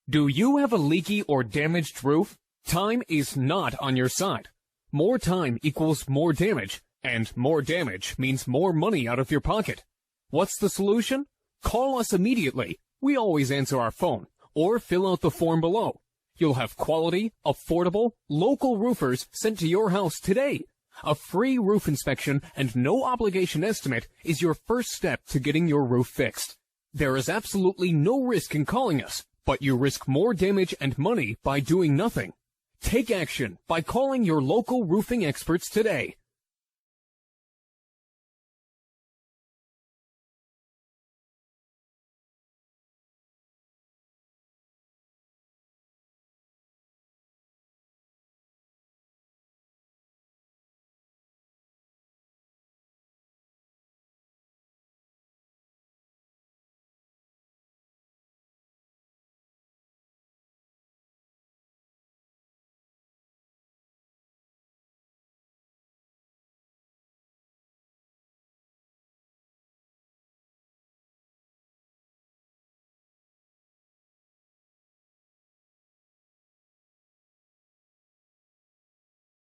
Do you have a leaky or damaged roof? Time is not on your side. More time equals more damage, and more damage means more money out of your pocket. What's the solution? Call us immediately. We always answer our phone, or fill out the form below. You'll have quality, affordable, local roofers sent to your house today. A free roof inspection and no obligation estimate is your first step to getting your roof fixed. There is absolutely no risk in calling us, but you risk more damage and money by doing nothing. Take action by calling your local roofing experts today.